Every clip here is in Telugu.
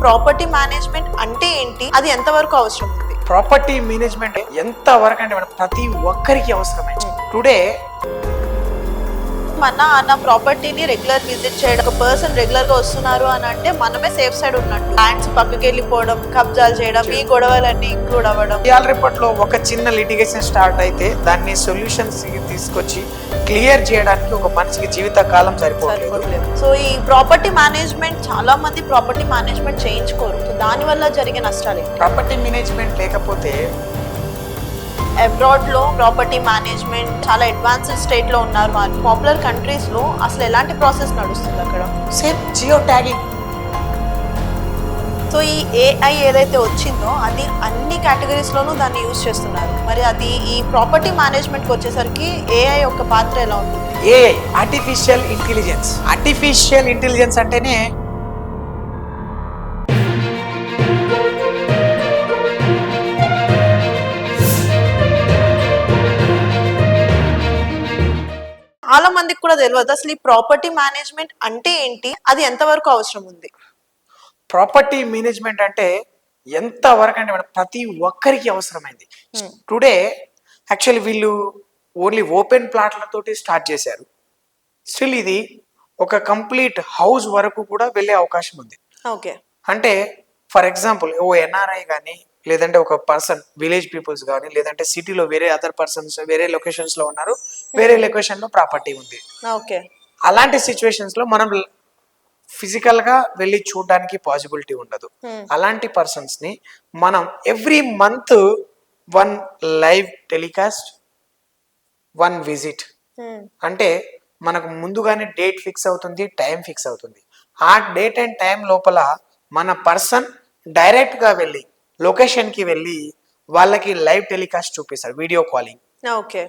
ప్రాపర్టీ మేనేజ్మెంట్ అంటే ఏంటి, అది ఎంతవరకు అవసరం ఉంది? ప్రాపర్టీ మేనేజ్మెంట్ ఎంత వరకు అంటే మేడం ప్రతి ఒక్కరికి అవసరమైంది. టుడే మన ప్రాపర్టీని రెగ్యులర్ విజిట్ చేయడం, ఒక పర్సన్ రెగ్యులర్ గా వస్తున్నారు అని అంటే మనమే సేఫ్ సైడ్ ఉన్నట్టు. ల్యాండ్స్ పక్కకి వెళ్ళిపోవడం, కబ్జాలు చేయడం, ఈ గొడవలన్నీ ఇంక్లూడ్ అవ్వడం. ఇవాళ రేపట్లో ఒక చిన్న లిటిగేషన్ స్టార్ట్ అయితే దాన్ని సొల్యూషన్స్ తీసుకొచ్చి క్లియర్ చేయడానికి ఒక మనిషికి జీవిత కాలం సరిపోవట్లేదు. సో ఈ ప్రాపర్టీ మేనేజ్మెంట్, చాలా మంది ప్రాపర్టీ మేనేజ్మెంట్ చేయించుకోరు. సో దాని వల్ల జరిగే నష్టాలు ఏంటి? ప్రాపర్టీ మేనేజ్మెంట్ లేకపోతే అబ్రాడ్ లో ప్రాపర్టీ మేనేజ్మెంట్ చాలా అడ్వాన్స్డ్ స్టేట్ లో ఉన్నారు. పాపులర్ కంట్రీస్ లో అసలు ఎలాంటి ప్రాసెస్ నడుస్తుంది అక్కడ? Same geo tagging. సో ఈ ఏఐ ఏదైతే వచ్చిందో అది అన్ని కేటగిరీస్ లోనూ దాన్ని యూజ్ చేస్తున్నారు. మరి అది ఈ ప్రాపర్టీ మేనేజ్మెంట్ కి వచ్చేసరికి ఏఐ యొక్క పాత్ర ఎలా ఉంటుంది? AI artificial intelligence. Artificial intelligence అంటేనే చాలా మందికి కూడా తెలియదు అసలు ఈ ప్రాపర్టీ మేనేజ్మెంట్ అంటే ఏంటి, అది ఎంతవరకు అవసరం ఉంది? ప్రాపర్టీ మేనేజ్మెంట్ అంటే ఎంత వరకు అంటే మేడం ప్రతి ఒక్కరికి అవసరమైంది. టుడే యాక్చువల్లీ వీళ్ళు ఓన్లీ ఓపెన్ ప్లాట్లతోటి స్టార్ట్ చేశారు. స్టిల్ ఇది ఒక కంప్లీట్ హౌస్ వరకు కూడా వెళ్ళే అవకాశం ఉంది. ఓకే. అంటే ఫర్ ఎగ్జాంపుల్ ఓ ఎన్ఆర్ఐ కానీ, లేదంటే ఒక పర్సన్ విలేజ్ పీపుల్స్ కానీ, లేదంటే సిటీలో వేరే అదర్ పర్సన్స్ వేరే లొకేషన్స్ లో ఉన్నారు, వేరే లొకేషన్ లో ప్రాపర్టీ ఉంది. ఓకే. అలాంటి సిచ్యువేషన్స్ లో మనం ఫిజికల్ గా వెళ్ళి చూడడానికి పాసిబిలిటీ ఉండదు. అలాంటి పర్సన్స్ ని మనం every month 1 live telecast, 1 visit అంటే మనకు ముందుగానే డేట్ ఫిక్స్ అవుతుంది, టైం ఫిక్స్ అవుతుంది. ఆ డేట్ అండ్ టైం లోపల మన పర్సన్ డైరెక్ట్ గా వెళ్ళి లొకేషన్ కి వెళ్ళి వాళ్ళకి లైవ్ టెలికాస్ట్ చూపిస్తారు, video calling. Okay.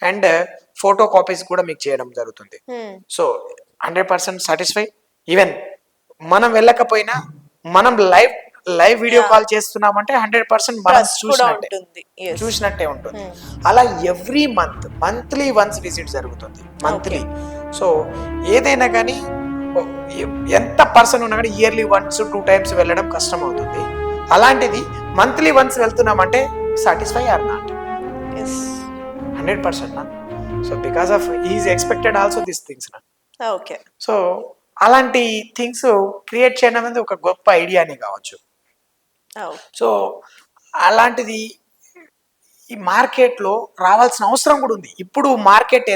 And photo copies కూడా మీకు చేయడం జరుగుతుంది. So 100% satisfy. ఈవెన్ మనం వెళ్ళకపోయినా మనం లైవ్ వీడియో కాల్ చేస్తున్నామంటే 100% మనం చూసినట్టే ఉంటుంది. అలా ఎవ్రీ మంత్లీ వన్స్ విజిట్ జరుగుతుంది, మంత్లీ. సో ఏదైనా కానీ ఎంత పర్సన్ ఉన్నా కానీ ఇయర్లీ వన్స్ 2 టైమ్స్ వెళ్ళడం కష్టం అవుతుంది. అలాంటిది మంత్లీ వన్స్ వెళ్తున్నామంటే సాటిస్ఫై ఆర్ నాట్? 100% నా. So because of is expected also this things నా. ఓకే. సో అలాంటి థింగ్స్ క్రియేట్ చేయడం అనేది ఒక గొప్ప ఐడియానే కావచ్చు. సో అలాంటిది ఈ మార్కెట్లో రావాల్సిన అవసరం కూడా ఉంది. ఇప్పుడు మార్కెట్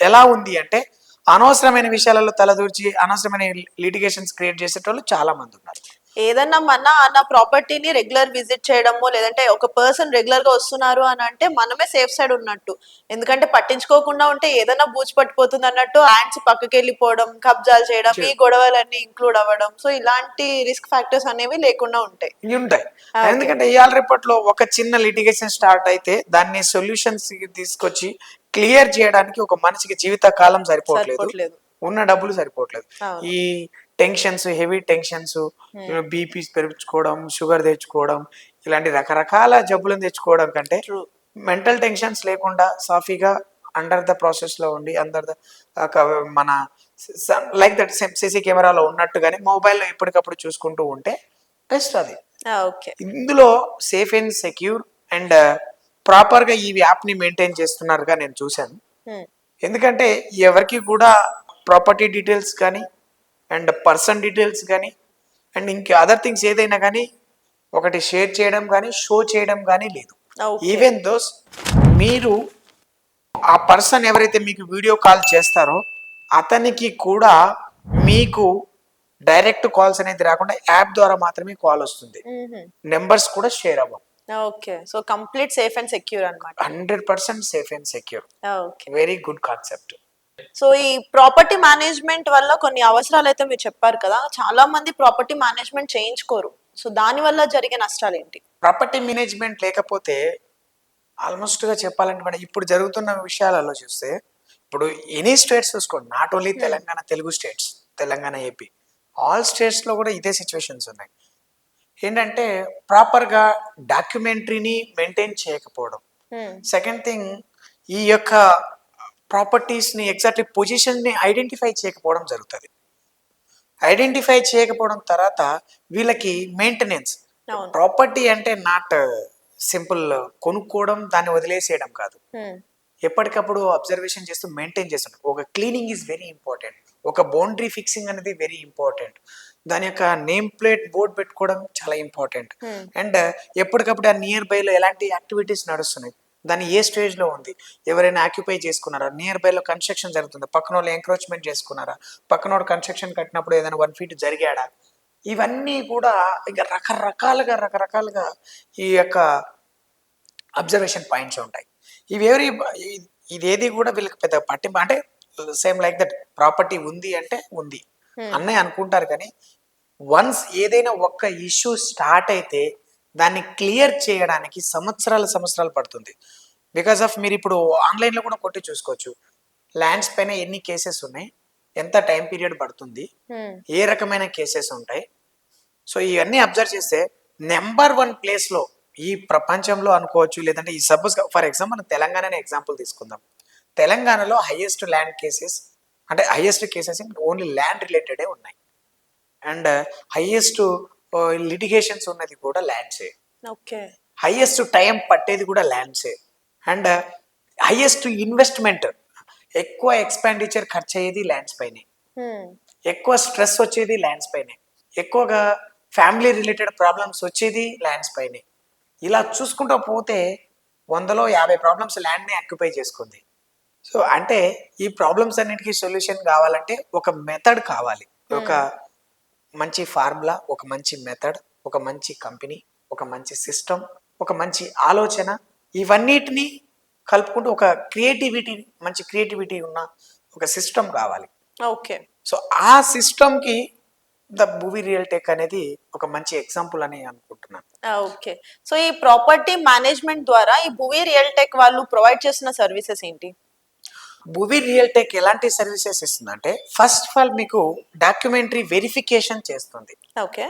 ఎలా ఉంది అంటే అనవసరమైన విషయాలలో తలదూర్చి అనవసరమైన లిటిగేషన్స్ క్రియేట్ చేసేటోళ్ళు చాలా మంది ఉన్నారు. ఏదన్నా మన ప్రాపర్టీని రెగ్యులర్ విజిట్ చేయడమో, లేదంటే ఒక పర్సన్ రెగ్యులర్ గా వస్తున్నారు అని అంటే మనమే సేఫ్ సైడ్ ఉన్నట్టు. ఎందుకంటే పట్టించుకోకుండా ఉంటే ఏదైనా బూచి పట్టిపోతుంది అన్నట్టు ల్యాండ్స్ పక్కకి వెళ్ళిపోవడం, కబ్జాలు చేయడం, ఈ గొడవలన్నీ ఇంక్లూడ్ అవ్వడం. సో ఇలాంటి రిస్క్ ఫ్యాక్టర్స్ అనేవి లేకుండా ఉంటాయి. ఎందుకంటే ఇవాళ రేపట్లో ఒక చిన్న లిటిగేషన్ స్టార్ట్ అయితే దాన్ని సొల్యూషన్స్ తీసుకొచ్చి క్లియర్ చేయడానికి ఒక మనిషికి జీవిత కాలం సరిపోవట్లేదు, ఉన్న డబ్బులు సరిపోవట్లేదు. ఈ టెన్షన్స్, హెవీ టెన్షన్స్, బీపీ పెంచుకోవడం, షుగర్ తెచ్చుకోవడం, ఇలాంటి రకరకాల జబ్బులను తెచ్చుకోవడం కంటే మెంటల్ టెన్షన్స్ లేకుండా సాఫీగా అండర్ ద ప్రాసెస్ లో ఉండి మన లైక్ దట్ సిసి కెమెరాలో ఉన్నట్టుగానే మొబైల్లో ఎప్పటికప్పుడు చూసుకుంటూ ఉంటే బెస్ట్ అది. ఇందులో safe and secure and proper గా ఈ యాప్ ని మెయింటైన్ చేస్తున్నారుగా నేను చూశాను. ఎందుకంటే ఎవరికి కూడా ప్రాపర్టీ డీటెయిల్స్ కానీ అండ్ పర్సన్ డీటెయిల్స్ కానీ అండ్ ఇంకా అదర్ థింగ్స్ ఏదైనా కానీ ఒకటి షేర్ చేయడం కానీ షో చేయడం కానీ లేదు. ఈవెన్ దోస్ మీరు ఆ పర్సన్ ఎవరైతే మీకు వీడియో కాల్ చేస్తారో అతనికి కూడా మీకు డైరెక్ట్ కాల్స్ అనేది రాకుండా యాప్ ద్వారా మాత్రమే కాల్ వస్తుంది, నెంబర్స్ కూడా షేర్ అవ్వం. Okay. So complete safe and secure అన్నమాట. 100% safe and secure. Very good concept. So ఈ ప్రాపర్టీ మేనేజ్మెంట్ వల్ల కొన్ని అవసరాలు అయితే మీరు చెప్పారు కదా, చాలా మంది ప్రాపర్టీ మేనేజ్మెంట్ చేయించుకోరు. సో దాని వల్ల జరిగే నష్టాలు ఏంటి? ప్రాపర్టీ మేనేజ్మెంట్ లేకపోతే ఆల్మోస్ట్ గా చెప్పాలంటే మేడం ఇప్పుడు జరుగుతున్న విషయాలలో చూస్తే, ఇప్పుడు ఎనీ స్టేట్స్ చూసుకోండి, not only Telangana, Telugu states, Telangana, AP, all states లో కూడా ఇదే సిచ్యువేషన్స్ ఉన్నాయి. ఏంటంటే ప్రాపర్ గా డాక్యుమెంటరీని మెయింటైన్ చేయకపోవడం. సెకండ్ థింగ్, ఈ యొక్క ప్రాపర్టీస్ ని ఎగ్జాక్ట్లీ పొజిషన్ ని ఐడెంటిఫై చేయకపోవడం జరుగుతుంది. ఐడెంటిఫై చేయకపోవడం తర్వాత వీళ్ళకి మెయింటెనెన్స్. అవును. ప్రాపర్టీ అంటే నాట్ సింపుల్ కొనుక్కోవడం, దాన్ని వదిలేసేయడం కాదు. ఎప్పటికప్పుడు అబ్జర్వేషన్ చేస్తూ మెయింటైన్ చేస్తుంటారు. ఒక క్లీనింగ్ ఈజ్ వెరీ ఇంపార్టెంట్. ఒక బౌండరీ ఫిక్సింగ్ అనేది వెరీ ఇంపార్టెంట్. దాని యొక్క నేమ్ ప్లేట్ బోర్డ్ పెట్టుకోవడం చాలా ఇంపార్టెంట్. అండ్ ఎప్పటికప్పుడు ఆ నియర్ బైలో ఎలాంటి యాక్టివిటీస్ నడుస్తున్నాయి, దాన్ని ఏ స్టేజ్లో ఉంది, ఎవరైనా ఆక్యుపై చేసుకున్నారా, నియర్ బైలో కన్స్ట్రక్షన్ జరుగుతుందా, పక్కన వాళ్ళు ఎంక్రోచ్మెంట్ చేసుకున్నారా, పక్కన వాడు కన్స్ట్రక్షన్ కట్టినప్పుడు ఏదైనా 1 feet జరిగాడా, ఇవన్నీ కూడా ఇక రకరకాలుగా ఈ యొక్క అబ్జర్వేషన్ పాయింట్స్ ఉంటాయి. ఇవి ఎవరి ఇదేది కూడా వీళ్ళకి పెద్ద పట్టింపు అంటే సేమ్ లైక్ దట్ ప్రాపర్టీ ఉంది అంటే ఉంది అన్నయ్య అనుకుంటారు. కానీ వన్స్ ఏదైనా ఒక్క ఇష్యూ స్టార్ట్ అయితే దాన్ని క్లియర్ చేయడానికి సంవత్సరాలు పడుతుంది. బికాస్ ఆఫ్ మీరు ఇప్పుడు ఆన్లైన్లో కూడా కొట్టి చూసుకోవచ్చు, ల్యాండ్స్ పైన ఎన్ని కేసెస్ ఉన్నాయి, ఎంత టైం పీరియడ్ పడుతుంది, ఏ రకమైన కేసెస్ ఉంటాయి. సో ఇవన్నీ అబ్జర్వ్ చేస్తే నెంబర్ 1 ప్లేస్లో ఈ ప్రపంచంలో అనుకోవచ్చు, లేదంటే ఈ సపోజ్ ఫర్ ఎగ్జాంపుల్ మనం తెలంగాణనే ఎగ్జాంపుల్ తీసుకుందాం. తెలంగాణలో హైయెస్ట్ ల్యాండ్ కేసెస్ అంటే హైయెస్ట్ కేసెస్ ఓన్లీ ల్యాండ్ రిలేటెడే ఉన్నాయి. అండ్ హైయెస్ట్ లిటిగేషన్స్ ఉన్నది కూడా ల్యాండ్సే. ఓకే. హైయెస్ట్ టైం పట్టేది కూడా ల్యాండ్సే. అండ్ హైయెస్ట్ ఇన్వెస్ట్మెంట్, ఎక్కువ ఎక్స్పెండిచర్ ఖర్చు అయ్యేది ల్యాండ్స్ పైనే, ఎక్కువ స్ట్రెస్ వచ్చేది ల్యాండ్స్ పైనే, ఎక్కువగా ఫ్యామిలీ రిలేటెడ్ ప్రాబ్లమ్స్ వచ్చేది ల్యాండ్స్ పైనే. ఇలా చూసుకుంటూ పోతే 100లో 50 ప్రాబ్లమ్స్ ల్యాండ్ని ఆక్యుపై చేసుకుంది. సో అంటే ఈ ప్రాబ్లమ్స్ అన్నిటికీ సొల్యూషన్ కావాలంటే ఒక మెథడ్ కావాలి, ఒక మంచి ఫార్ములా, ఒక మంచి మెథడ్, ఒక మంచి కంపెనీ, ఒక మంచి సిస్టమ్, ఒక మంచి ఆలోచన, ఇవన్నిటిని కలుపుకుంటూ ఒక మంచి క్రియేటివిటీ ఉన్న ఒక సిస్టమ్ కావాలి. ఓకే. సో ఆ సిస్టమ్కి ద భువి రియల్ టెక్ అనేది ఒక మంచి ఎగ్జాంపుల్ అని అనుకుంటున్నాను. ఓకే. సో ఈ ప్రాపర్టీ మేనేజ్మెంట్ ద్వారా ఈ భువి రియల్ టెక్ వాళ్ళు ప్రొవైడ్ చేస్తున్న సర్వీసెస్ ఏంటి? భువి రియల్ టెక్ ఎలాంటి సర్వీసెస్ ఇస్తుందంటే, ఫస్ట్ ఆఫ్ ఆల్ మీకు డాక్యుమెంటరీ వెరిఫికేషన్ చేస్తుంది. ఓకే.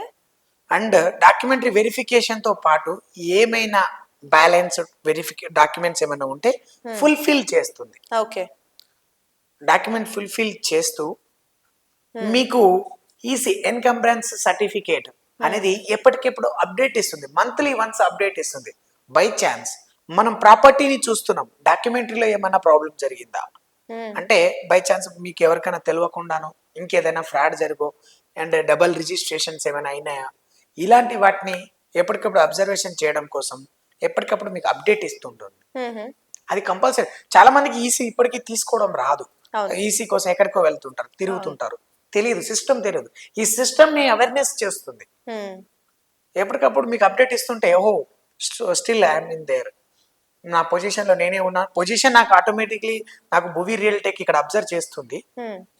అండ్ డాక్యుమెంటరీ వెరిఫికేషన్తో పాటు ఏమైనా బ్యాలెన్స్ డాక్యుమెంట్స్ ఏమైనా ఉంటే ఫుల్ఫిల్ చేస్తుంది. ఓకే. డాక్యుమెంట్ ఫుల్ఫిల్ చేస్తూ మీకు ఈసీ ఎన్కంబ్రెన్స్ సర్టిఫికేట్ అనేది ఎప్పటికెప్పుడు అప్డేట్ ఇస్తుంది, మంత్లీ వన్స్ అప్డేట్ ఇస్తుంది. బై ఛాన్స్ మనం ప్రాపర్టీని చూస్తున్నాం, డాక్యుమెంటరీలో ఏమైనా ప్రాబ్లం జరిగిందా అంటే బై ఛాన్స్ మీకు ఎవరికైనా తెలియకుండానో ఇంకేదైనా ఫ్రాడ్ జరిగో అండ్ డబల్ రిజిస్ట్రేషన్స్ ఏమైనా అయినాయా, ఇలాంటి వాటిని ఎప్పటికప్పుడు అబ్జర్వేషన్ చేయడం కోసం ఎప్పటికప్పుడు మీకు అప్డేట్ ఇస్తుంటుంది. అది కంపల్సరీ. చాలా మందికి ఈసీ ఇప్పటికీ తీసుకోవడం రాదు. ఈసీ కోసం ఎక్కడికో వెళ్తుంటారు, తిరుగుతుంటారు, తెలియదు, సిస్టమ్ తెలియదు. ఈ సిస్టమ్ ని అవేర్నెస్ చేస్తుంది. ఎప్పటికప్పుడు మీకు అప్డేట్ ఇస్తుంటే ఓహో స్టిల్ ఐఎమ్ ఇన్ దేర్, నా పొజిషన్ లో నేనే ఉన్నా, పొజిషన్ నాకు ఆటోమేటిక్లీ నాకు భువి రియల్ టెక్ ఇక్కడ అబ్జర్వ్ చేస్తుంది.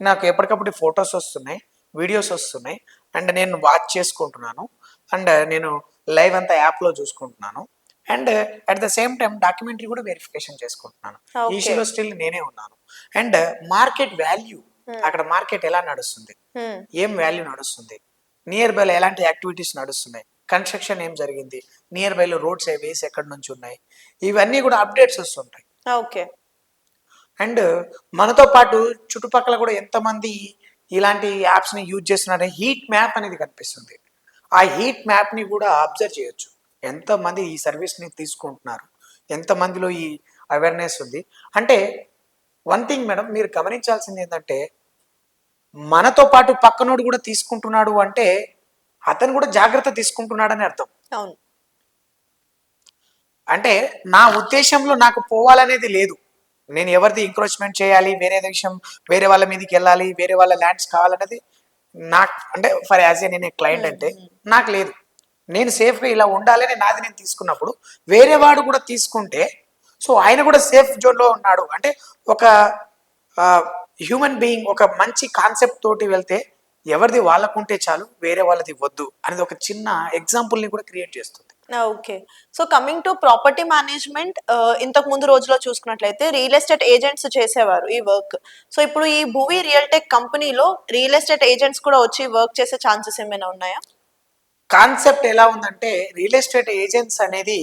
నాకు ఎప్పటికప్పుడు ఫొటోస్ వస్తున్నాయి, వీడియోస్ వస్తున్నాయి, అండ్ నేను వాచ్ చేసుకుంటున్నాను, అండ్ నేను లైవ్ అంతా యాప్ లో చూసుకుంటున్నాను, and at the same time documentary కూడా వెరిఫికేషన్ చేసుకుంటున్నాను. ఈసీలో స్టిల్ నేనే ఉన్నాను. అండ్ మార్కెట్ వాల్యూ, అక్కడ మార్కెట్ ఎలా నడుస్తుంది, ఏం వాల్యూ నడుస్తుంది, నియర్ బైలో ఎలాంటి యాక్టివిటీస్ నడుస్తున్నాయి, కన్స్ట్రక్షన్ ఏం జరిగింది, నియర్ బైలో రోడ్స్ వేస్ ఎక్కడి నుంచి ఉన్నాయి, ఇవన్నీ కూడా అప్డేట్స్ వస్తుంటాయి. ఓకే. అండ్ మనతో పాటు చుట్టుపక్కల కూడా ఎంతమంది ఇలాంటి యాప్స్ ని యూజ్ చేస్తున్నారంటే హీట్ మ్యాప్ అనేది కనిపిస్తుంది. ఆ హీట్ మ్యాప్ ని కూడా అబ్జర్వ్ చేయొచ్చు, ఎంతమంది ఈ సర్వీస్ ని తీసుకుంటున్నారు, ఎంతమందిలో ఈ అవేర్నెస్ ఉంది. అంటే వన్ థింగ్ మేడం, మీరు గమనించాల్సింది ఏంటంటే మనతో పాటు పక్కనోడు కూడా తీసుకుంటున్నాడు అంటే అతను కూడా జాగ్రత్త తీసుకుంటున్నాడని అర్థం. అవును. అంటే నా ఉద్దేశంలో నాకు పోవాలనేది లేదు, నేను ఎవరిది ఎంక్రోచ్మెంట్ చేయాలి, వేరే విషయం వేరే వాళ్ళ మీదకి వెళ్ళాలి, వేరే వాళ్ళ ల్యాండ్స్ కావాలనేది నాకు అంటే ఫర్ యాజ్ ఏ నేను క్లయింట్ అంటే నాకు లేదు. నేను సేఫ్గా ఇలా ఉండాలని నాది నేను తీసుకున్నప్పుడు వేరే వాడు కూడా తీసుకుంటే సో ఆయన కూడా సేఫ్ జోన్లో ఉన్నాడు అంటే ఒక హ్యూమన్ బీయింగ్ ఒక మంచి కాన్సెప్ట్ తోటి వెళ్తే ఎవరిది వాళ్ళకుంటే చాలు, వేరే వాళ్ళది వద్దు అనేది ఒక చిన్న ఎగ్జాంపుల్ని కూడా క్రియేట్ చేస్తుంది. Okay. So coming to property management, ఇంతకు ముందు రోజులో చూసుకున్నట్లయితే రియల్ ఎస్టేట్ ఏజెంట్స్ చేసేవారు ఈ వర్క్. సో ఇప్పుడు ఈ భువి రియల్ టెక్ కంపెనీలో రియల్ ఎస్టేట్ ఏజెంట్స్ కూడా వచ్చి వర్క్ చేసే ఛాన్సెస్ ఏమైనా ఉన్నాయా? కాన్సెప్ట్ ఎలా ఉందంటే రియల్ ఎస్టేట్ ఏజెంట్స్ అనేది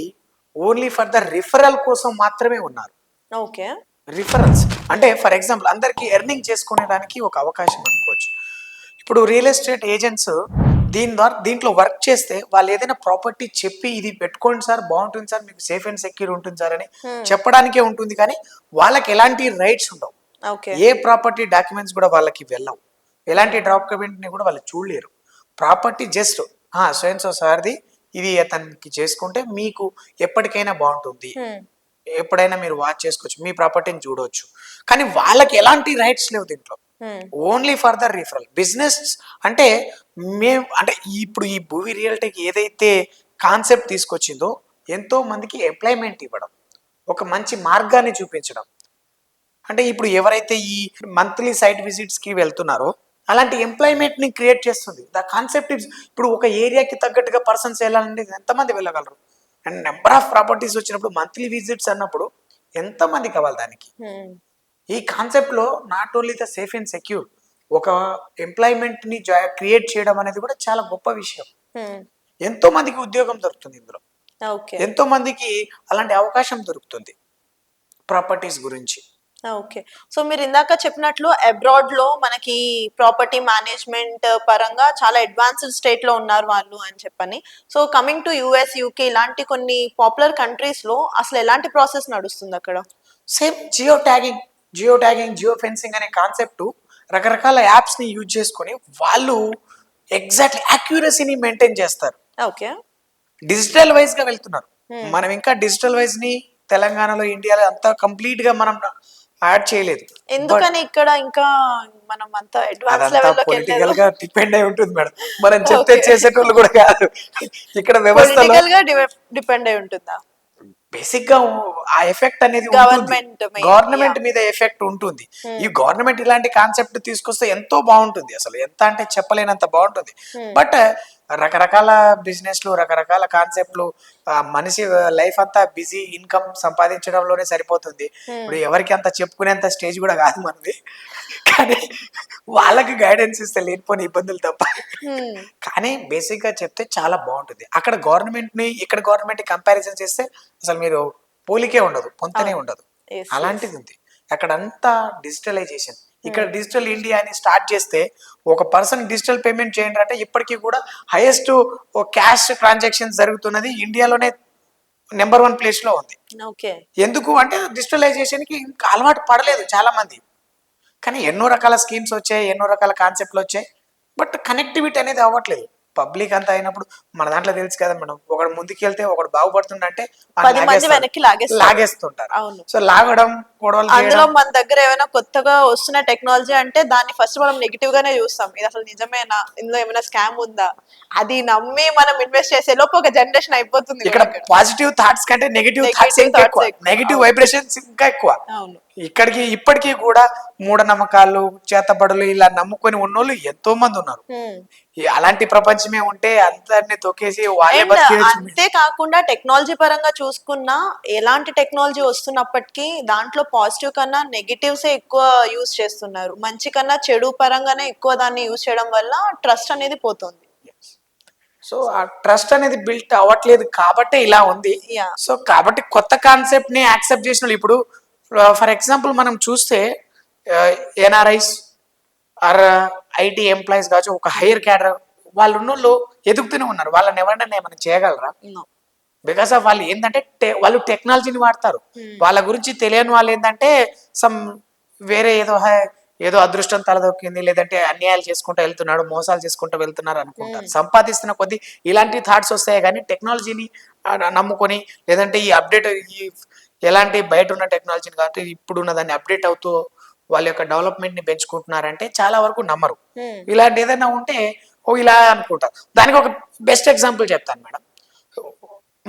ఓన్లీ ఫర్ ద రిఫరల్ కోసం మాత్రమే ఉన్నారు. ఓకే. రిఫరల్స్ అంటే ఫర్ ఎగ్జాంపుల్ అందరికి ఎర్నింగ్ చేసుకునేదానికి ఒక అవకాశం అనుకోవచ్చు. ఇప్పుడు రియల్ ఎస్టేట్ ఏజెంట్స్ దీంట్లో వర్క్ చేస్తే వాళ్ళు ఏదైనా ప్రాపర్టీ చెప్పి ఇది పెట్టుకోండి సార్, బాగుంటుంది సార్, మీకు సేఫ్ అండ్ సెక్యూర్ ఉంటుంది సార్ అని చెప్పడానికే ఉంటుంది, కానీ వాళ్ళకి ఎలాంటి రైట్స్ ఉండవు. ఓకే. ఏ ప్రాపర్టీ డాక్యుమెంట్స్ కూడా వాళ్ళకి వెళ్ళవు, ఎలాంటి డాక్యుమెంట్ని కూడా వాళ్ళు చూడలేరు. ప్రాపర్టీ జస్ట్ సో సార్ది ఇది అతనికి చేసుకుంటే మీకు ఎప్పటికైనా బాగుంటుంది, ఎప్పుడైనా మీరు వాచ్ చేసుకోవచ్చు, మీ ప్రాపర్టీని చూడవచ్చు. కానీ వాళ్ళకి ఎలాంటి రైట్స్ లేవు దీంట్లో. Only for the referral business. అంటే ఇప్పుడు ఈ భూమి రియల్టీకి ఏదైతే కాన్సెప్ట్ తీసుకొచ్చిందో ఎంతో మందికి ఎంప్లాయ్మెంట్ ఇవ్వడం, ఒక మంచి మార్గాన్ని చూపించడం. అంటే ఇప్పుడు ఎవరైతే ఈ మంత్లీ సైట్ విజిట్స్ కి వెళ్తున్నారో అలాంటి ఎంప్లాయ్మెంట్ ని క్రియేట్ చేస్తుంది. ద కాన్సెప్ట్ ఇప్పుడు ఒక ఏరియాకి తగ్గట్టుగా పర్సన్స్ వెళ్ళాలంటే ఎంతమంది వెళ్ళగలరు? అండ్ నెంబర్ ఆఫ్ ప్రాపర్టీస్ వచ్చినప్పుడు మంత్లీ విజిట్స్ అన్నప్పుడు ఎంతమంది కావాలి దానికి? ఈ కాన్సెప్ట్ లో not only the safe and secure, ఒక ఎంప్లాయ్మెంట్ ని క్రియేట్ చేయడం అనేది కూడా చాలా గొప్ప విషయం. ఎంతో మందికి ఉద్యోగం దొరుకుతుంది ఇందులో, ఎంతో మందికి అలాంటి అవకాశం దొరుకుతుంది ప్రాపర్టీస్ గురించి. ఓకే. సో మీరు ఇందాక చెప్పినట్లు అబ్రాడ్ లో మనకి ప్రాపర్టీ మేనేజ్మెంట్ పరంగా చాలా అడ్వాన్స్డ్ స్టేట్ లో ఉన్నారు వాళ్ళు అని చెప్పని. So coming to US, UK ఇలాంటి కొన్ని పాపులర్ కంట్రీస్ లో అసలు ఎలాంటి ప్రాసెస్ నడుస్తుంది అక్కడ? Same geo tagging, geo fencing అనే కాన్సెప్ట్ రకరకాల యాప్స్ ని యూజ్ చేసుకొని వాళ్ళు ఎగ్జాక్ట్లీ అక్యూరసీని మెయింటైన్ చేస్తారు. ఓకే. డిజిటల్ వైజ్ గా వెళ్తున్నారు. మనం ఇంకా డిజిటల్ వైజ్ ని తెలంగాణలో, ఇండియాలో అంతా కంప్లీట్ గా మనం యాడ్ చేయలేదు. ఎందుకని ఇక్కడ ఇంకా మనం అంత అడ్వాన్స్ లెవెల్ లోకి పొలిటికల్ గా డిపెండ్ అయి ఉంటుంది మేడం. మనం చెప్తే చేసేటోళ్ళు కూడా కాదు, ఇక్కడ వ్యవస్థలో పొలిటికల్ గా డిపెండ్ అయి ఉంటుందా? బేసిక్ గా ఆ ఎఫెక్ట్ అనేది గవర్నమెంట్ మీద ఎఫెక్ట్ ఉంటుంది. ఈ గవర్నమెంట్ ఇలాంటి కాన్సెప్ట్ తీసుకొస్తే ఎంతో బాగుంటుంది, అసలు ఎంత అంటే చెప్పలేనంత బాగుంటుంది. బట్ రకరకాల బిజినెస్లు, రకరకాల కాన్సెప్ట్లు, మనిషి లైఫ్ అంతా బిజీ, ఇన్కమ్ సంపాదించడంలోనే సరిపోతుంది. ఇప్పుడు ఎవరికి అంత చెప్పుకునేంత స్టేజ్ కూడా కాదు మనది, కానీ వాళ్ళకి గైడెన్స్ ఇస్తే లేనిపోని ఇబ్బందులు తప్ప. కానీ బేసిక్ గా చెప్తే చాలా బాగుంటుంది. అక్కడ గవర్నమెంట్ ని ఇక్కడ గవర్నమెంట్ కంపారిజన్ చేస్తే అసలు మీరు పోలికే ఉండదు, పొంతనే ఉండదు. అలాంటిది ఉంది అక్కడ అంతా డిజిటలైజేషన్. ఇక్కడ డిజిటల్ ఇండియా అని స్టార్ట్ చేస్తే ఒక పర్సన్ డిజిటల్ పేమెంట్ చేయండి అంటే ఇప్పటికీ కూడా హైయెస్ట్ క్యాష్ ట్రాన్సాక్షన్స్ జరుగుతున్నది ఇండియాలోనే నెంబర్ 1 ప్లేస్ లో ఉంది. ఎందుకు అంటే డిజిటలైజేషన్ కి ఇంకా అలవాటు పడలేదు చాలా మంది. కానీ ఎన్నో రకాల స్కీమ్స్ వచ్చాయి, ఎన్నో రకాల కాన్సెప్ట్లు వచ్చాయి, బట్ కనెక్టివిటీ అనేది అవ్వట్లేదు. పబ్లిక్ అంతా అయినప్పుడు మన దాంట్లో తెలుసు కదా మనం, ఒకడు ముందుకు వెళ్తే ఒకడు బాగుపడుతుందంటే లాగేస్తుంటారు. సో లాగడం, అందులో మన దగ్గర ఏమైనా కొత్తగా వస్తున్న టెక్నాలజీ అంటే దాన్ని ఫస్ట్ మనం నెగిటివ్ గానే చూస్తాం. ఇది అసలు నిజమేనా, ఇందులో ఏమైనా స్కామ్ ఉందా, అది నమ్మి మనం ఇన్వెస్ట్ చేసే లోపు ఒక జనరేషన్ అయిపోతుంది. ఇక్కడ పాజిటివ్ థాట్స్ కంటే నెగిటివ్ థాట్స్ ఇంకా ఎక్కువ, నెగిటివ్ వైబ్రేషన్స్ ఇంకా ఎక్కువ. ఇప్పటికీ కూడా మూఢనమ్మకాలు, చేతబడులు ఇలా నమ్ముకొని ఉన్నోళ్ళు ఎంతో మంది ఉన్నారు. అలాంటి ప్రపంచమే ఉంటే అందరిని తొక్కేసి అంతే కాకుండా టెక్నాలజీ పరంగా చూసుకున్నా ఎలాంటి టెక్నాలజీ వస్తున్నప్పటికీ దాంట్లో పాజిటివ్ కన్నా నెగిటివ్స్ ఎక్కువ యూజ్ చేస్తున్నారు. మంచి కన్నా చెడు పరంగానే ఎక్కువ దాన్ని యూజ్ చేయడం వల్ల ట్రస్ట్ అనేది పోతుంది. సో ఆ ట్రస్ట్ అనేది బిల్ట్ అవ్వట్లేదు కాబట్టి ఇలా ఉంది. సో కాబట్టి కొత్త కాన్సెప్ట్ ని యాక్సెప్ట్ చేసిన ఇప్పుడు ఫర్ ఎగ్జాంపుల్ మనం చూస్తే ఎన్ఆర్ఐస్ ఆర్ ఐటీ ఎంప్లాయీస్ కావచ్చు, ఒక హైయర్ క్యాడర్ వాళ్ళు ఉన్నోళ్ళు ఎదుగుతూనే ఉన్నారు. వాళ్ళని ఎవరైనా ఏమైనా చేయగలరా? బికాస్ ఆఫ్ వాళ్ళు ఏంటంటే వాళ్ళు టెక్నాలజీని వాడతారు. వాళ్ళ గురించి తెలియని వాళ్ళు ఏంటంటే వేరే ఏదో అదృష్టం తలదొక్కింది, లేదంటే అన్యాయాలు చేసుకుంటూ వెళ్తున్నాడు, మోసాలు చేసుకుంటూ వెళ్తున్నారు అనుకుంటారు. సంపాదిస్తున్న కొద్దీ ఇలాంటి థాట్స్ వస్తాయి. కానీ టెక్నాలజీని నమ్ముకొని, లేదంటే ఈ అప్డేట్, ఈ ఎలాంటి బయట ఉన్న టెక్నాలజీని కాబట్టి ఇప్పుడున్న దాన్ని అప్డేట్ అవుతూ వాళ్ళ యొక్క డెవలప్మెంట్ ని పెంచుకుంటున్నారంటే చాలా వరకు నమ్మరు. ఇలాంటి ఏదైనా ఉంటే ఇలా అనుకుంటారు. దానికి ఒక బెస్ట్ ఎగ్జాంపుల్ చెప్తాను మేడం.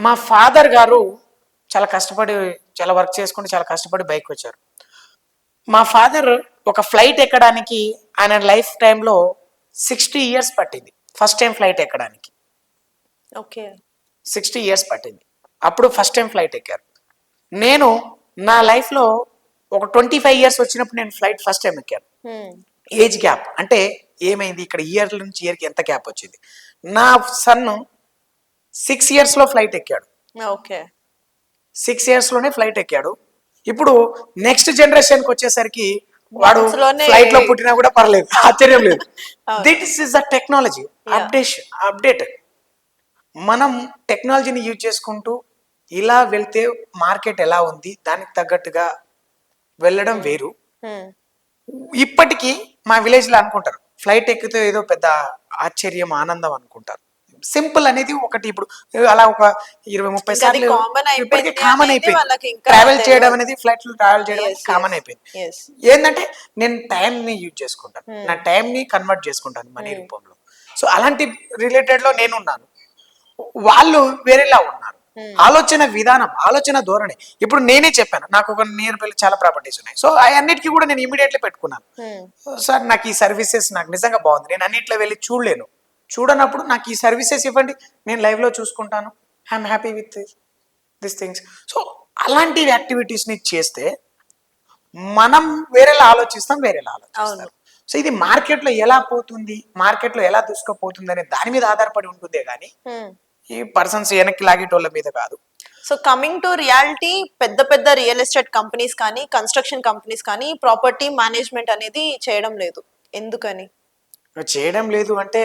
మా ఫాదర్ గారు చాలా కష్టపడి, చాలా వర్క్ చేసుకుంటూ చాలా కష్టపడి బైక్ వచ్చారు. మా ఫాదర్ ఒక ఫ్లైట్ ఎక్కడానికి ఆయన లైఫ్ టైంలో 60 years పట్టింది ఫస్ట్ టైం ఫ్లైట్ ఎక్కడానికి. 60 years పట్టింది. అప్పుడు ఫస్ట్ టైం ఫ్లైట్ ఎక్కారు. నేను నా లైఫ్లో ఒక 25 years వచ్చినప్పుడు నేను ఫ్లైట్ ఫస్ట్ టైం ఎక్కాను. ఏజ్ గ్యాప్ అంటే ఏమైంది ఇక్కడ, ఇయర్ నుంచి ఇయర్కి ఎంత గ్యాప్ వచ్చింది. నా సన్ 6 years లో ఫ్లైట్ ఎక్కాడు. 6 years లోనే ఫ్లైట్ ఎక్కాడు. ఇప్పుడు నెక్స్ట్ జనరేషన్కి వచ్చేసరికి వాడు Months లోనే ఫ్లైట్ లో పుట్టినా కూడా పర్లేదు, ఆశ్చర్యం లేదు. అవును. This is the technology update. మనం టెక్నాలజీని యూజ్ చేసుకుంటూ ఇలా వెళ్తే మార్కెట్ ఎలా ఉంది దానికి తగ్గట్టుగా వెళ్ళడం వేరు. Hmm. ఇప్పటికీ మా విలేజ్ లో అనుకుంటారు ఫ్లైట్ ఎక్కితే ఏదో పెద్ద ఆశ్చర్యం ఆనందం అనుకుంటారు. సింపుల్ అనేది ఒకటి ఇప్పుడు అలా ఒక 20-30 ఇంకా అది సార్లు common ఇప్పటికే అయిపోయింది కామన్ అనేది వాళ్ళకి అయిపోయింది. ఇంకా ట్రావెల్ చేయడం తెలియదు. అనేది ఫ్లైట్ లో ట్రావెల్ చేయడం అనేది Yes, కామన్ yes, అయిపోయింది. yes. ఏంటంటే నేను టైం ని యూజ్ చేసుకుంటాను, నా టైం ని కన్వర్ట్ చేసుకుంటాను మనీ రూపంలో. సో అలాంటి రిలేటెడ్ లో నేను ఉన్నాను, వాళ్ళు వేరేలా ఉన్నారు. ఆలోచన విధానం, ఆలోచన ధోరణి. ఇప్పుడు నేనే చెప్పాను నాకు ఒక నియర్ బై చాలా ప్రాపర్టీస్ ఉన్నాయి, సో అన్నిటికీ కూడా నేను ఇమీడియట్లీ పెట్టుకున్నాను. సార్ నాకు ఈ సర్వీసెస్ నాకు నిజంగా బాగుంది, నేను అన్నిట్లో వెళ్ళి చూడలేను, చూడనప్పుడు నాకు ఈ సర్వీసెస్ ఇవ్వండి, నేను లైవ్ లో చూసుకుంటాను, I'm happy with this things. So అలాంటి యాక్టివిటీస్ ని చేస్తే మనం వేరేలా ఆలోచిస్తాం, వేరేలా ఆలోచిస్తాం. సో ఇది మార్కెట్ లో ఎలా పోతుంది, మార్కెట్ లో ఎలా దూసుకుపోతుంది అనే దాని మీద ఆధారపడి ఉంటుందే కానీ ఈ పర్సన్స్ వెనక్కి లాగేటోళ్ళ మీద కాదు. సో కమింగ్ టు రియాలిటీ, పెద్ద పెద్ద రియల్ ఎస్టేట్ కంపెనీస్ కానీ కన్స్ట్రక్షన్ కంపెనీస్ కానీ ప్రాపర్టీ మేనేజ్మెంట్ అనేది చేయడం లేదు, ఎందుకని? చేయడం లేదు అంటే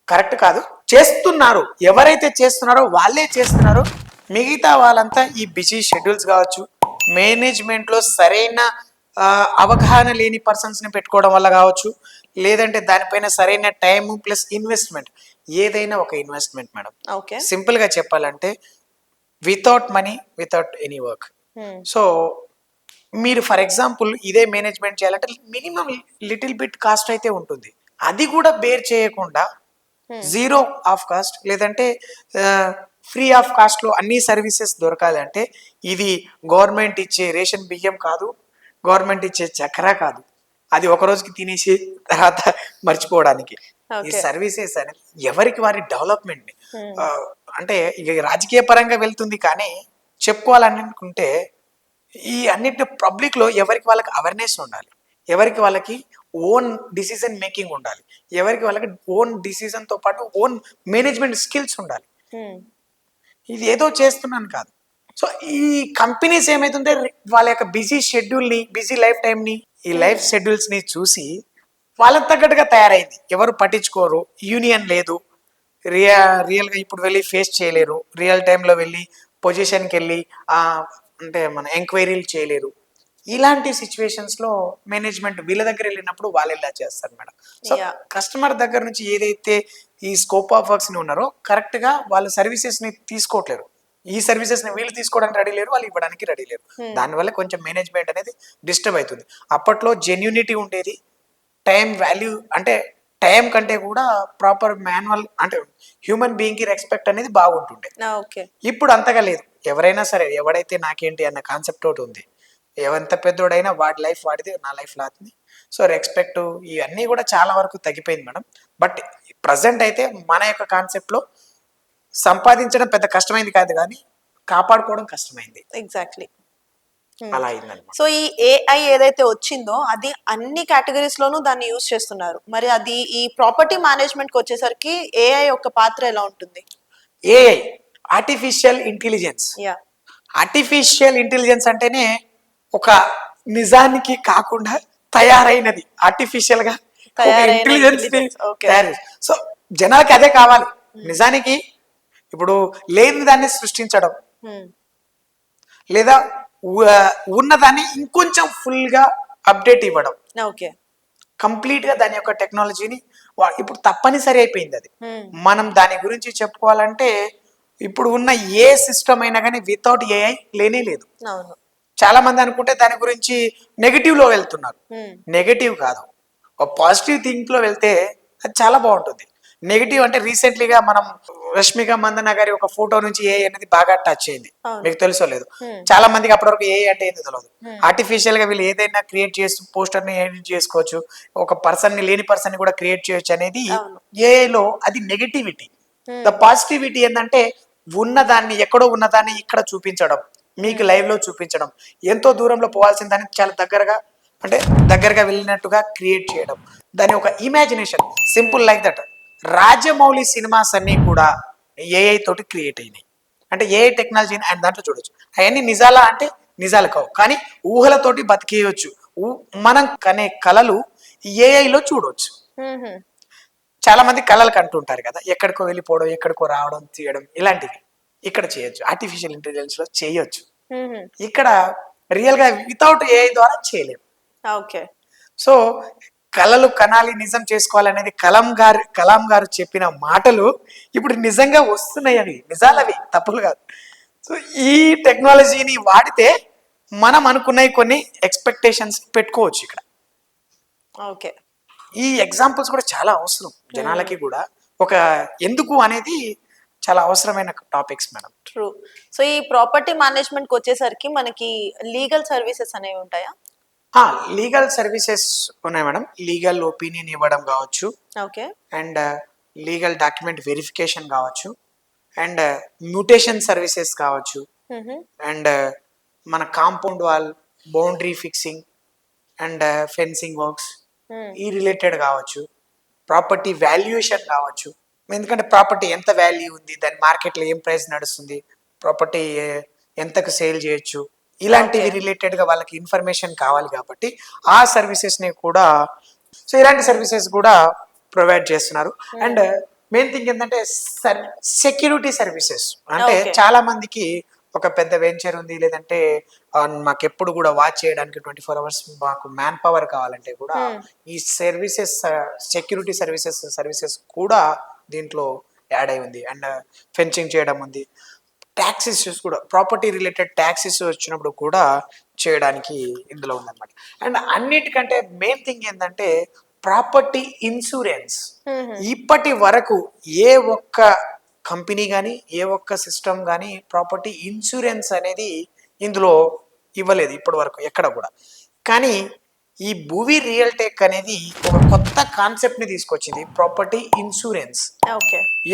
కరెక్ట్ కాదు, చేస్తున్నారు. ఎవరైతే చేస్తున్నారో వాళ్ళే చేస్తున్నారు. మిగతా వాళ్ళంతా ఈ బిజీ షెడ్యూల్స్ కావచ్చు, మేనేజ్మెంట్ లో సరైన అవగాహన లేని పర్సన్స్ ని పెట్టుకోవడం వల్ల కావచ్చు, లేదంటే దానిపైన సరైన టైం ప్లస్ ఇన్వెస్ట్మెంట్. ఏదైనా ఒక ఇన్వెస్ట్మెంట్ మేడం. ఓకే. సింపుల్ గా చెప్పాలంటే without money without any work. So మీరు ఫర్ ఎగ్జాంపుల్ ఇదే మేనేజ్మెంట్ చేయాలంటే మినిమం లిటిల్ బిట్ కాస్ట్ అయితే ఉంటుంది, అది కూడా బేర్ చేయకుండా జీరో ఆఫ్ కాస్ట్ లేదంటే ఫ్రీ ఆఫ్ కాస్ట్ లో అన్ని సర్వీసెస్ దొరకాలి అంటే ఇది గవర్నమెంట్ ఇచ్చే రేషన్ బియ్యం కాదు, గవర్నమెంట్ ఇచ్చే చక్కెర కాదు, అది ఒక రోజుకి తినేసి తర్వాత మర్చిపోవడానికి. ఈ సర్వీసెస్ అనేది ఎవరికి వారి డెవలప్మెంట్ ని అంటే ఇక రాజకీయ పరంగా వెళ్తుంది, కానీ చెప్పుకోవాలని అనుకుంటే ఈ అన్నిటి పబ్లిక్ లో ఎవరికి వాళ్ళకి అవేర్నెస్ ఉండాలి, ఎవరికి వాళ్ళకి ఓన్ డిసిజన్ మేకింగ్ ఉండాలి, ఎవరికి వాళ్ళకి ఓన్ డిసిజన్ తో పాటు ఓన్ మేనేజ్మెంట్ స్కిల్స్ ఉండాలి. ఇది ఏదో చేస్తున్నాను కాదు. సో ఈ కంపెనీస్ ఏమైతుంటే వాళ్ళ యొక్క బిజీ షెడ్యూల్ ని, బిజీ లైఫ్ టైం ని, ఈ లైఫ్ షెడ్యూల్స్ ని చూసి వాళ్ళకి తగ్గట్టుగా తయారైంది. ఎవరు పట్టించుకోరు, యూనియన్ లేదు, రియల్గా ఇప్పుడు వెళ్ళి ఫేస్ చేయలేరు, రియల్ టైంలో వెళ్ళి పొజిషన్కి వెళ్ళి అంటే మన ఎంక్వైరీలు చేయలేరు. ఇలాంటి సిచ్యువేషన్స్ లో మేనేజ్మెంట్ వీళ్ళ దగ్గర వెళ్ళినప్పుడు వాళ్ళు ఎలా చేస్తారు మేడం. సో కస్టమర్ దగ్గర నుంచి ఏదైతే ఈ స్కోప్ ఆఫ్ వర్క్స్ ని ఉన్నారో కరెక్ట్ గా వాళ్ళ సర్వీసెస్ ని తీసుకోవట్లేరు, ఈ సర్వీసెస్ ని వీళ్ళు తీసుకోవడానికి రెడీ లేరు, వాళ్ళు ఇవ్వడానికి రెడీ లేరు. దానివల్ల కొంచెం మేనేజ్మెంట్ అనేది డిస్టర్బ్ అవుతుంది. అప్పట్లో జెన్యూనిటీ ఉండేది, టైం వాల్యూ అంటే టైం కంటే కూడా ప్రాపర్ మాన్యువల్ అంటే హ్యూమన్ బీయింగ్ కి రెస్పెక్ట్ అనేది బాగుంటుండే. ఇప్పుడు అంతగా లేదు. ఎవరైనా సరే ఎవడైతే నాకేంటి అన్న కాన్సెప్ట్ ఒకటి ఉంది, ఎంత పెద్దోడైనా వాడి లైఫ్ వాడితే నా లైఫ్ లాతుంది. సో రెస్పెక్ట్ ఇవన్నీ కూడా చాలా వరకు తగ్గిపోయింది మేడం. బట్ ప్రజెంట్ అయితే మన యొక్క కాన్సెప్ట్ లో సంపాదించడం పెద్ద కష్టమైంది కాదు, కానీ కాపాడుకోవడం కష్టమైంది. ఎగ్జాక్ట్లీ అలా అయిందన్నమాట. సో ఈ ఏఐ ఏదైతే వచ్చిందో అది అన్ని కేటగిరీస్ లోనూ దాన్ని యూజ్ చేస్తున్నారు. మరి అది ఈ ప్రాపర్టీ మేనేజ్మెంట్ కి వచ్చేసరికి ఏఐ యొక్క పాత్ర ఎలా ఉంటుంది? AI artificial intelligence. Artificial intelligence అంటేనే ఒక నిజానికి కాకుండా తయారైనది, ఆర్టిఫిషియల్ గా ఇంటెలిజెన్స్ తయారు. సో జనాలకి అదే కావాలి. నిజానికి ఇప్పుడు లేని దాన్ని సృష్టించడం లేదా ఉన్నదాన్ని ఇంకొంచెం ఫుల్ గా అప్డేట్ ఇవ్వడం, కంప్లీట్ గా దాని యొక్క టెక్నాలజీని ఇప్పుడు తప్పనిసరి అయిపోయింది. అది మనం దాని గురించి చెప్పుకోవాలంటే ఇప్పుడు ఉన్న ఏ సిస్టమ్ అయినా కానీ వితౌట్ ఏఐ లేనే లేదు. చాలా మంది అనుకుంటే దాని గురించి నెగటివ్ లో వెళ్తున్నారు. నెగటివ్ కాదు, ఒక పాజిటివ్ థింక్ లో వెళ్తే అది చాలా బాగుంటుంది. నెగిటివ్ అంటే రీసెంట్లీగా మనం రష్మిక మందన్న గారి ఒక ఫోటో నుంచి ఏ అనేది బాగా టచ్ అయింది, మీకు తెలుసో లేదు. చాలా మందికి అప్పటివరకు ఏ అంటే ఏంది తెలియదు. ఆర్టిఫిషియల్ గా వీళ్ళు ఏదైనా క్రియేట్ చేసి పోస్టర్ ని ఎడిట్ చేసుకోవచ్చు, ఒక పర్సన్ ని లేని పర్సన్ ని కూడా క్రియేట్ చేయొచ్చు అనేది ఏలో అది నెగటివిటీ. ద పాజిటివిటీ ఏంటంటే ఉన్నదాన్ని ఎక్కడో ఉన్నదాన్ని ఇక్కడ చూపించడం, మీకు లైవ్ లో చూపించడం, ఎంతో దూరంలో పోవాల్సిన దాన్ని చాలా దగ్గరగా వెళ్ళినట్టుగా క్రియేట్ చేయడం, దాని ఒక imagination. Simple like that. Rajamouli cinemas అన్ని కూడా ఏఐ తోటి క్రియేట్ అయినాయి. అంటే ఏఐ టెక్నాలజీని ఆయన దాంట్లో చూడొచ్చు. అవన్నీ నిజాలా అంటే నిజాలు కావు, కానీ ఊహలతోటి బతికేయచ్చు, మనం కనే కళలు ఏఐలో చూడొచ్చు. మ్మ్. చాలా మంది కళలు కంటుంటారు కదా, ఎక్కడికో వెళ్ళిపోవడం, ఎక్కడికో రావడం, తీయడం, ఇలాంటివి ఇక్కడ చేయొచ్చు. ఆర్టిఫిషియల్ ఇంటెలిజెన్స్ లో చేయొచ్చు. మ్మ్. ఇక్కడ రియల్ గా వితౌట్ ఏఐ ద్వారా చేయలేము. ఓకే. సో కళలు కనాలి, నిజం చేసుకోవాలనేది కలాం గారు చెప్పిన మాటలు ఇప్పుడు నిజంగా వస్తున్నాయి. అవి నిజాలవి, తప్పులు కాదు. సో ఈ టెక్నాలజీని వాడితే మనం అనుకున్నవి కొన్ని ఎక్స్పెక్టేషన్స్ పెట్టుకోవచ్చు ఇక్కడ. ఓకే. ఈ ఎగ్జాంపుల్స్ కూడా చాలా అవసరం జనాలకి కూడా. ఒక ఎందుకు అనేది చాలా అవసరమైన టాపిక్స్ మేడం. ట్రూ. సో ఈ ప్రాపర్టీ మేనేజ్మెంట్ కి వచ్చేసరికి మనకి లీగల్ సర్వీసెస్ అనేవి ఉంటాయా? లీగల్ సర్వీసెస్ ఉన్నాయి మేడం. లీగల్ ఒపీనియన్ ఇవ్వడం కావచ్చు, okay. And legal document verification కావచ్చు, అండ్ మ్యూటేషన్ సర్వీసెస్ కావచ్చు, అండ్ మన compound wall, boundary fixing and fencing works ఈ రిలేటెడ్ కావచ్చు, ప్రాపర్టీ వాల్యుయేషన్ కావచ్చు. ఎందుకంటే ప్రాపర్టీ ఎంత వాల్యూ ఉంది, దాని మార్కెట్లో ఏం ప్రైస్ నడుస్తుంది, ప్రాపర్టీ ఎంతకు సేల్ చేయొచ్చు, ఇలాంటివి రిలేటెడ్ గా వాళ్ళకి ఇన్ఫర్మేషన్ కావాలి కాబట్టి ఆ సర్వీసెస్ ని కూడా, సో ఇలాంటి సర్వీసెస్ కూడా ప్రొవైడ్ చేస్తున్నారు. అండ్ మెయిన్ థింగ్ ఏంటంటే సెక్యూరిటీ సర్వీసెస్. అంటే చాలా మందికి ఒక పెద్ద వెంచర్ ఉంది, లేదంటే మాకు ఎప్పుడు కూడా వాచ్ చేయడానికి 24 hours మాకు మ్యాన్ పవర్ కావాలంటే కూడా ఈ సర్వీసెస్, సెక్యూరిటీ సర్వీసెస్ కూడా దీంట్లో యాడ్ అయి ఉంది. అండ్ ఫెన్సింగ్ చేయడం ఉంది. ట్యాక్స్ ఇష్యూస్ కూడా, ప్రాపర్టీ రిలేటెడ్ ట్యాక్స్ ఇష్యూస్ వచ్చినప్పుడు కూడా చేయడానికి ఇందులో ఉందన్నమాట. అండ్ అన్నిటికంటే మెయిన్ థింగ్ ఏంటంటే ప్రాపర్టీ ఇన్సూరెన్స్. ఇప్పటి వరకు ఏ ఒక్క కంపెనీ కానీ, ఏ ఒక్క సిస్టమ్ కానీ ప్రాపర్టీ ఇన్సూరెన్స్ అనేది ఇందులో ఇవ్వలేదు ఇప్పటి వరకు ఎక్కడ కూడా. కానీ ఈ భూవి రియల్ టెక్ అనేది ఒక కొత్త కాన్సెప్ట్ ని తీసుకొచ్చింది, ప్రాపర్టీ ఇన్సూరెన్స్.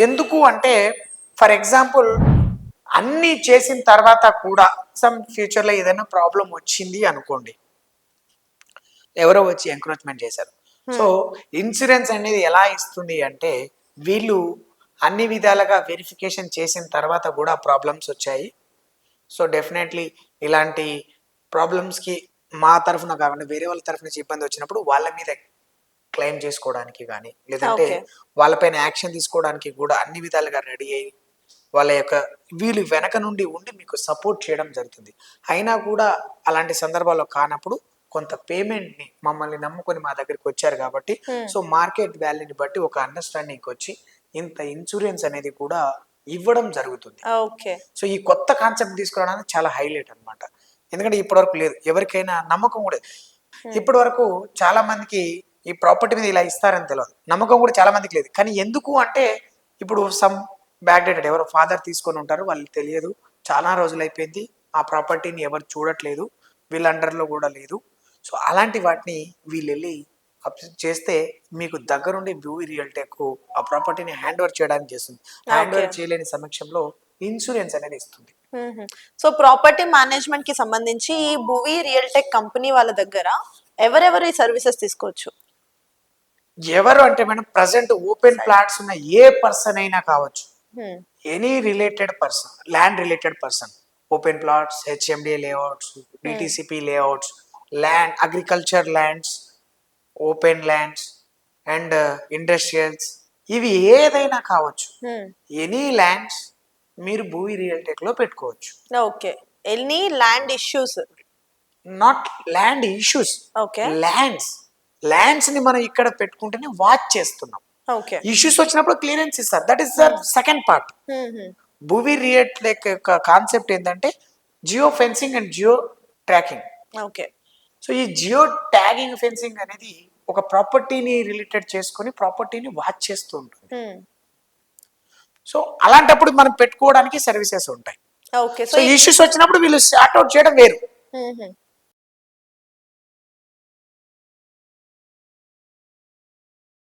ఎందుకు అంటే ఫర్ ఎగ్జాంపుల్ అన్ని చేసిన తర్వాత కూడా సమ్ ఫ్యూచర్ లో ఏదైనా ప్రాబ్లం వచ్చింది అనుకోండి, ఎవరో వచ్చి ఎంక్రోచ్మెంట్ చేశారు. సో ఇన్సూరెన్స్ అనేది ఎలా ఇస్తుంది అంటే, వీళ్ళు అన్ని విధాలుగా వెరిఫికేషన్ చేసిన తర్వాత కూడా ప్రాబ్లమ్స్ వచ్చాయి, సో డెఫినెట్లీ ఇలాంటి ప్రాబ్లమ్స్కి మా తరఫున కాకుండా వేరే వాళ్ళ తరఫు నుంచి ఇబ్బంది వచ్చినప్పుడు వాళ్ళ మీద క్లెయిమ్ చేసుకోవడానికి కానీ, లేదంటే వాళ్ళపైన యాక్షన్ తీసుకోవడానికి కూడా అన్ని విధాలుగా రెడీ అయ్యి వాళ్ళ యొక్క వీళ్ళు వెనక నుండి ఉండి మీకు సపోర్ట్ చేయడం జరుగుతుంది. అయినా కూడా అలాంటి సందర్భాల్లో కానప్పుడు కొంత పేమెంట్ ని మమ్మల్ని నమ్ముకొని మా దగ్గరికి వచ్చారు కాబట్టి, సో మార్కెట్ వాల్యూని బట్టి ఒక అండర్స్టాండింగ్ వచ్చి ఇంత ఇన్సూరెన్స్ అనేది కూడా ఇవ్వడం జరుగుతుంది. సో ఈ కొత్త కాన్సెప్ట్ తీసుకురావడానికి చాలా హైలైట్ అనమాట. ఎందుకంటే ఇప్పటి వరకు లేదు, ఎవరికైనా నమ్మకం కూడా. ఇప్పటి వరకు చాలా మందికి ఈ ప్రాపర్టీ మీద ఇలా ఇస్తారని తెలియదు, నమ్మకం కూడా చాలా మందికి లేదు. కానీ ఎందుకు అంటే ఇప్పుడు సమ్ బ్యాక్ డేటెడ్ ఎవరో ఫాదర్ తీసుకొని ఉంటారు, వాళ్ళకి తెలియదు, చాలా రోజులు అయిపోయింది, ఆ ప్రాపర్టీని ఎవరు చూడట్లేదు, వీళ్ళ అండర్లో కూడా లేదు. సో అలాంటి వాటిని వీళ్ళు వెళ్ళి చేస్తే మీకు దగ్గరుండి భూమి రియల్ టెక్ ఆ ప్రాపర్టీని హ్యాండ్ ఓవర్ చేయడానికి చేస్తుంది. హ్యాండ్ ఓవర్ చేయలేని సమక్షంలో ఇన్సూరెన్స్ అనేది ఇస్తుంది. సో ప్రాపర్టీ మేనేజ్మెంట్ కి సంబంధించి ఈ భూమి రియల్ టెక్ కంపెనీ వాళ్ళ దగ్గర ఎవరెవరు ఈ సర్వీసెస్ తీసుకోవచ్చు? ఎవరు అంటే మేడం, ప్రజెంట్ ఓపెన్ ప్లాట్స్ ఉన్న ఏ పర్సన్ అయినా కావచ్చు, any related person, land related person, open plots, HMDA layouts, DTCP layouts, land, agriculture lands, open lands and industrials, ఇవి ఏదైనా కావచ్చు, ఎనీ ల్యాండ్స్ మీరు భూమి రియల్ టెక్ లో పెట్టుకోవచ్చు. Okay. Any land issues, not land issues, lands ని మనం ఇక్కడ పెట్టుకుంటేనే వాచ్ చేస్తున్నాం. ఇష్యూస్ వచ్చినప్పుడు క్లియరెన్స్ ఇస్తారు, that is the second part. Bhoomi real tech యొక్క కాన్సెప్ట్ ఏంటంటే geo fencing and geo tracking. So ఈ జియో ట్యాగింగ్ ఫెన్సింగ్ అనేది ఒక ప్రాపర్టీని రిలేటెడ్ చేసుకొని ప్రాపర్టీని వాచ్ చేస్తూ ఉంటుంది. సో అలాంటప్పుడు మనం పెట్టుకోవడానికి సర్వీసెస్ ఉంటాయి. సో ఇష్యూస్ వచ్చినప్పుడు వీళ్ళు సార్ట్ అవుట్ చేయడం వేరు.